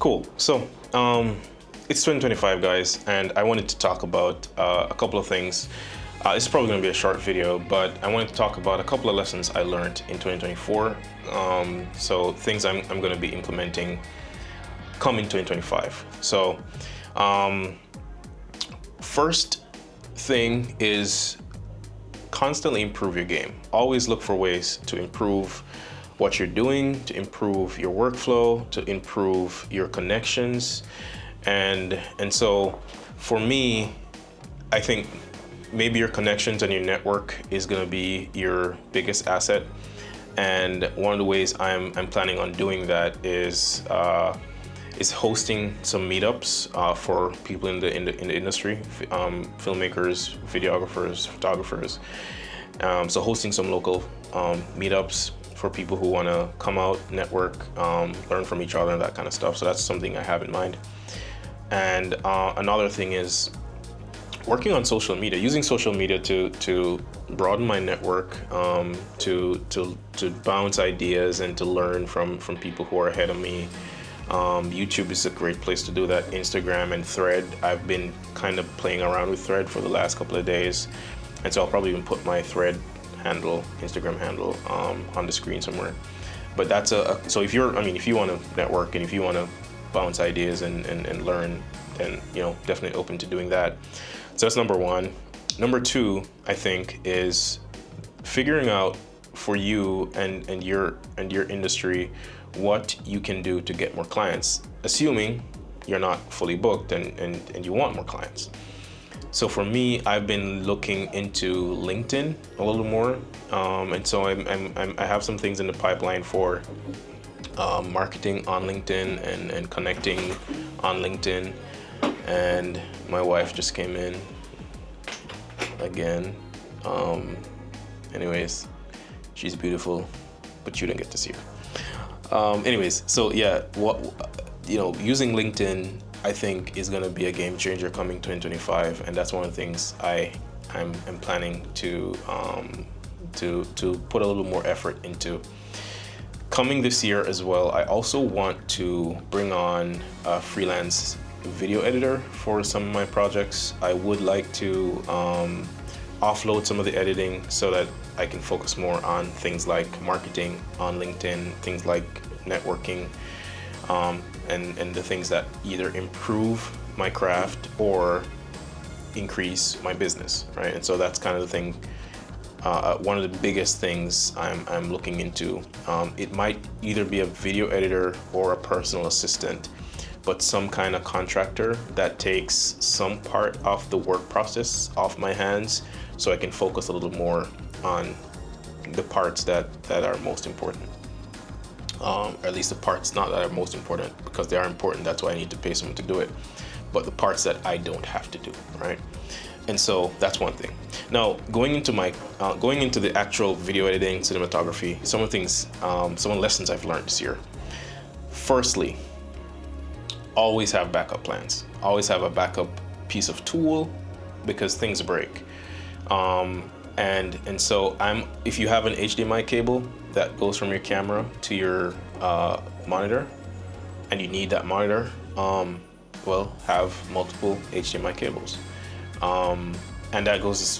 Cool. So it's 2025, guys, and I wanted to talk about a couple of things. It's probably going to be a short video, but I wanted to talk about a couple of lessons I learned in 2024. So things I'm going to be implementing coming 2025. So first thing is constantly improve your game. Always look for ways to improve what you're doing, to improve your workflow, to improve your connections. And so for me, I think maybe your connections and your network is going to be your biggest asset. And one of the ways I'm planning on doing that is hosting some meetups for people in the industry, filmmakers, videographers, photographers. So hosting some local meetups for people who want to come out, network, learn from each other, and that kind of stuff. So that's something I have in mind. And another thing is working on social media, using social media to broaden my network, to bounce ideas and to learn from people who are ahead of me. YouTube is a great place to do that. Instagram and Thread. I've been kind of playing around with Thread for the last couple of days, and so I'll probably even put my Thread handle, Instagram handle, on the screen somewhere. But that's so if you want to network and if you want to bounce ideas and learn, then definitely open to doing that. So that's number one. Number two, I think, is figuring out for you and your industry what you can do to get more clients, assuming you're not fully booked and you want more clients. So for me, I've been looking into LinkedIn a little more, and so I have some things in the pipeline for marketing on LinkedIn and connecting on LinkedIn. And my wife just came in again. Anyways, she's beautiful, but you didn't get to see her. Anyways, so yeah, using LinkedIn, I think, is going to be a game changer coming 2025, and that's one of the things I'm planning to put a little more effort into. Coming this year as well, I also want to bring on a freelance video editor for some of my projects. I would like to offload some of the editing so that I can focus more on things like marketing on LinkedIn, things like networking, and the things that either improve my craft or increase my business, right? And so that's kind of the thing. One of the biggest things I'm looking into. It might either be a video editor or a personal assistant, but some kind of contractor that takes some part of the work process off my hands so I can focus a little more on the parts that are most important. Or at least the parts not that are most important, because they are important, that's why I need to pay someone to do it, but the parts that I don't have to do, right? And so that's one thing. Now, going into the actual video editing, cinematography, some of the lessons I've learned this year. Firstly, always have backup plans. Always have a backup piece of tool, because things break. And so if you have an HDMI cable that goes from your camera to your monitor, and you need that monitor, have multiple HDMI cables. And that goes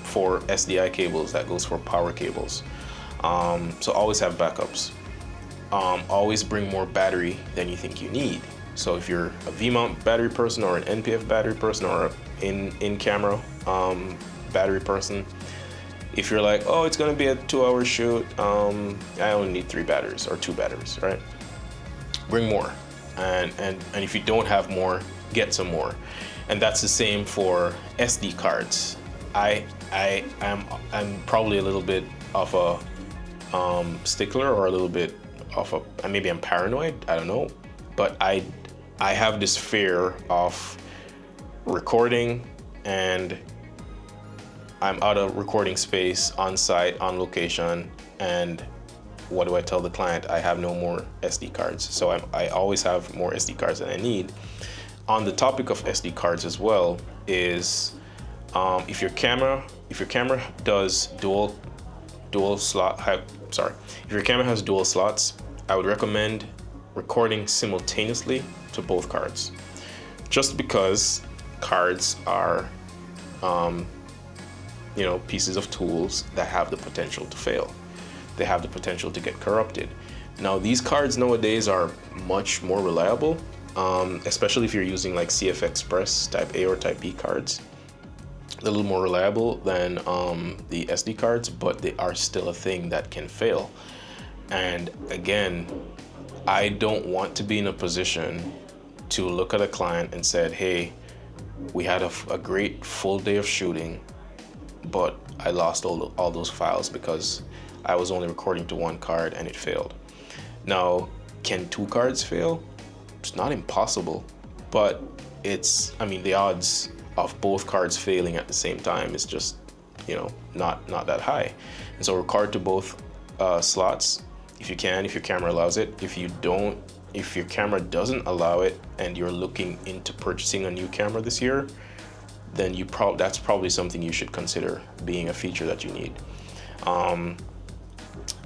for SDI cables, that goes for power cables. So always have backups. Always bring more battery than you think you need. So if you're a V-mount battery person or an NPF battery person or an in-camera battery person, if you're like, oh, it's gonna be a 2-hour shoot, I only need 3 batteries or 2 batteries, right? Bring more. And if you don't have more, get some more. And that's the same for SD cards. I'm probably a little bit of a stickler, or a little bit of maybe I'm paranoid, I don't know, but I have this fear of recording, and I'm out of recording space on site, on location, and what do I tell the client? I have no more SD cards. So I always have more SD cards than I need. On the topic of SD cards as well, is if your camera does if your camera has dual slots, I would recommend recording simultaneously to both cards, just because cards are pieces of tools that have the potential to fail. They have the potential to get corrupted. Now, these cards nowadays are much more reliable, especially if you're using like CF Express Type A or Type B cards. They're a little more reliable than the SD cards, but they are still a thing that can fail. And again, I don't want to be in a position to look at a client and said, hey, we had a great full day of shooting, but I lost all those files because I was only recording to one card and it failed. Now, can two cards fail? It's not impossible, but the odds of both cards failing at the same time is just, not that high. And so record to both slots if you can, if your camera allows it. If you don't, if your camera doesn't allow it and you're looking into purchasing a new camera this year, then that's probably something you should consider being a feature that you need.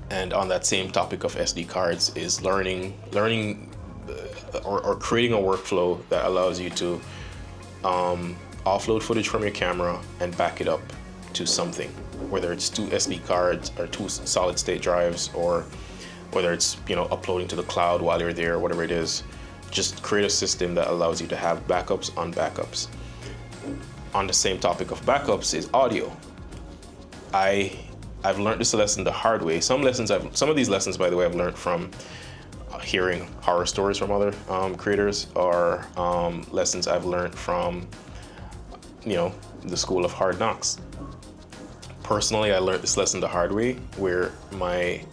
And on that same topic of SD cards is learning or creating a workflow that allows you to offload footage from your camera and back it up to something, whether it's two SD cards or two solid state drives, or whether it's uploading to the cloud while you're there, whatever it is. Just create a system that allows you to have backups on backups. On the same topic of backups is audio. I've learned this lesson the hard way. Some of these lessons, by the way, I've learned from hearing horror stories from other creators, or lessons I've learned from, the school of hard knocks. Personally, I learned this lesson the hard way, where I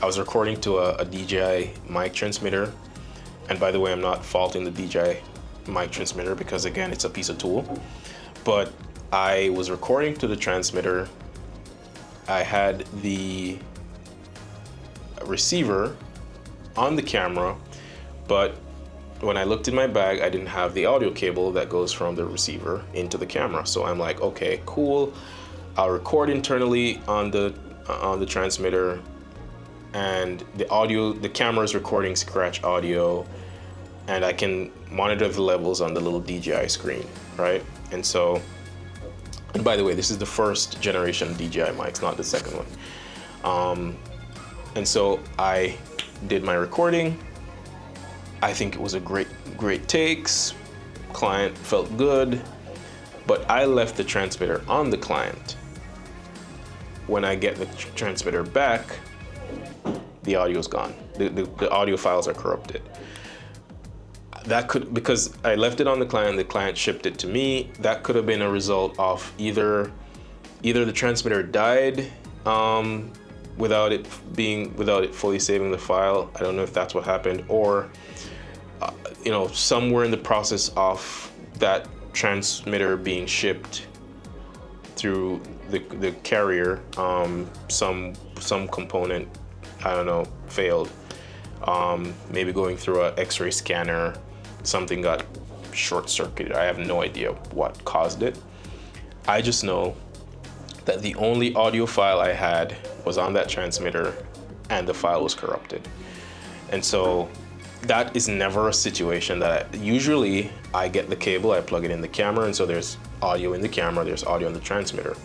was recording to a DJI mic transmitter. And by the way, I'm not faulting the DJI mic transmitter because, again, it's a piece of tool. But I was recording to the transmitter. I had the receiver on the camera, but when I looked in my bag, I didn't have the audio cable that goes from the receiver into the camera. So I'm like, okay, cool. I'll record internally on the transmitter, and the camera is recording scratch audio, and I can monitor the levels on the little DJI screen, right? And by the way, this is the first generation DJI mics, not the second one. And so I did my recording. I think it was a great takes. Client felt good, but I left the transmitter on the client. When I get the transmitter back, the audio's gone. The audio files are corrupted. Because I left it on the client shipped it to me. That could have been a result of either the transmitter died without it fully saving the file. I don't know if that's what happened, or somewhere in the process of that transmitter being shipped through the carrier, some component, I don't know, failed. Maybe going through an X-ray scanner, something got short-circuited. I have no idea what caused it. I just know that the only audio file I had was on that transmitter, and the file was corrupted. And so that is never a situation that usually I get the cable, I plug it in the camera, and so there's audio in the camera, there's audio in the transmitter.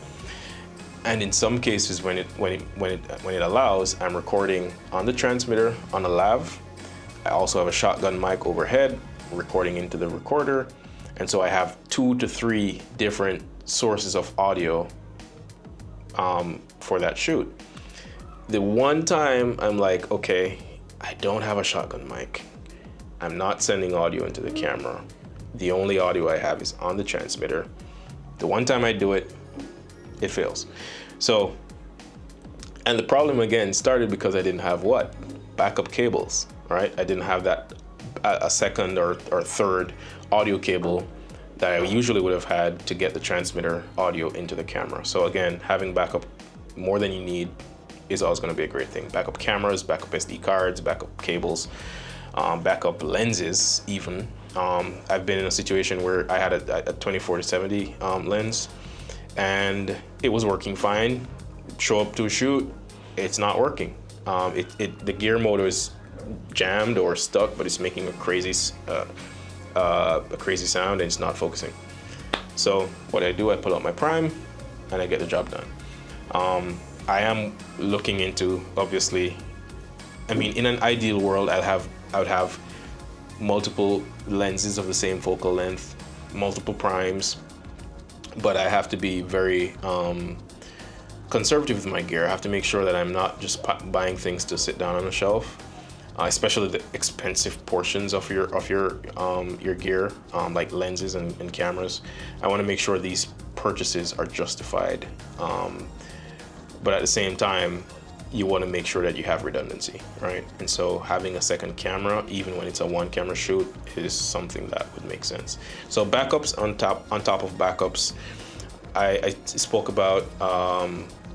And in some cases, when it allows, I'm recording on the transmitter on a lav. I also have a shotgun mic overhead, recording into the recorder, and so I have 2 to 3 different sources of audio for that shoot. The one time I'm like, okay, I don't have a shotgun mic. I'm not sending audio into the camera. The only audio I have is on the transmitter. The one time I do it, it fails. So, and the problem again started because I didn't have backup cables, right? I didn't have a second or third audio cable that I usually would have had to get the transmitter audio into the camera. So again, having backup more than you need is always going to be a great thing. Backup cameras, backup SD cards, backup cables, backup lenses even. I've been in a situation where I had a 24-70 lens, and it was working fine. Show up to a shoot, it's not working. The gear motor is jammed or stuck, but it's making a crazy sound and it's not focusing. So what I do, I pull out my prime and I get the job done. I am looking into, obviously, I mean, in an ideal world, I would have multiple lenses of the same focal length, multiple primes, but I have to be very conservative with my gear. I have to make sure that I'm not just buying things to sit down on a shelf, especially the expensive portions of your gear, like lenses and cameras. I want to make sure these purchases are justified, but at the same time, you want to make sure that you have redundancy, right? And so having a second camera, even when it's a one camera shoot, is something that would make sense. So backups on top of backups, I spoke about,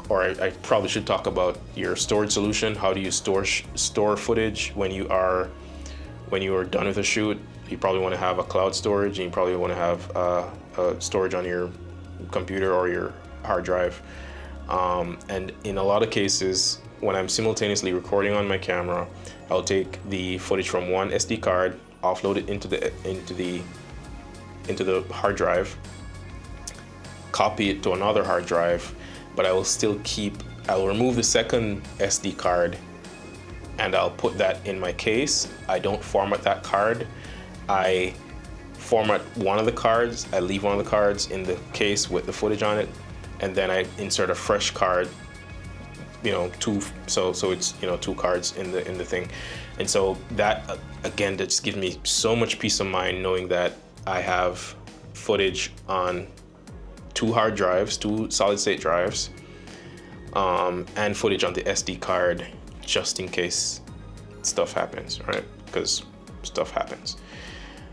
or I probably should talk about your storage solution. How do you store footage when you are done with a shoot? You probably want to have a cloud storage, and you probably want to have a storage on your computer or your hard drive. And in a lot of cases, when I'm simultaneously recording on my camera, I'll take the footage from one SD card, offload it into the hard drive, copy it to another hard drive, but I will remove the second SD card and I'll put that in my case. I don't format that card. I format one of the cards, I leave one of the cards in the case with the footage on it, and then I insert a fresh card, so it's, two cards in the thing. And so that, again, that just gives me so much peace of mind knowing that I have footage on two hard drives, two solid state drives, and footage on the SD card just in case stuff happens, right? Because stuff happens.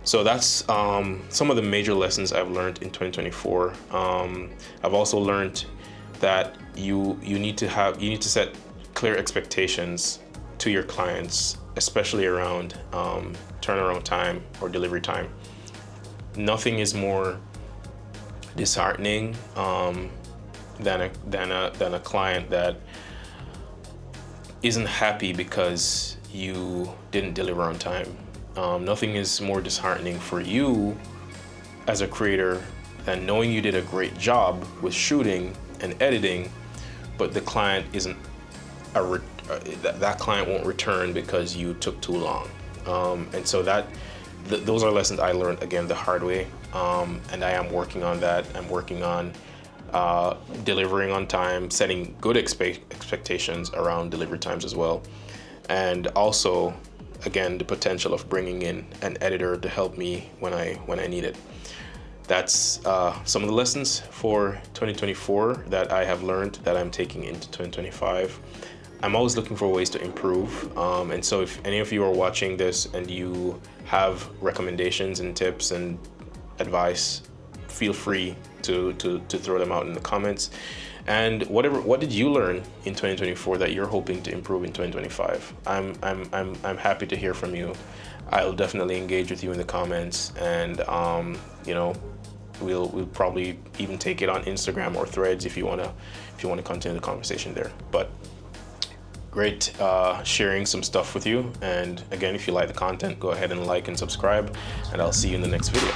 So that's some of the major lessons I've learned in 2024. I've also learned that you need to set clear expectations to your clients, especially around turnaround time or delivery time. Nothing is more disheartening than a client that isn't happy because you didn't deliver on time. Nothing is more disheartening for you as a creator than knowing you did a great job with shooting and editing, but the client isn't that client won't return because you took too long. And so those are lessons I learned, again, the hard way, and I am working on that. I'm working on delivering on time, setting good expectations around delivery times as well, and also, again, the potential of bringing in an editor to help me when I need it. That's some of the lessons for 2024 that I have learned that I'm taking into 2025. I'm always looking for ways to improve, and so if any of you are watching this and you have recommendations and tips and advice, feel free to throw them out in the comments. And what did you learn in 2024 that you're hoping to improve in 2025? I'm happy to hear from you. I'll definitely engage with you in the comments, and we'll probably even take it on Instagram or Threads if you wanna continue the conversation there. But great sharing some stuff with you. And again, if you like the content, go ahead and like and subscribe, and I'll see you in the next video.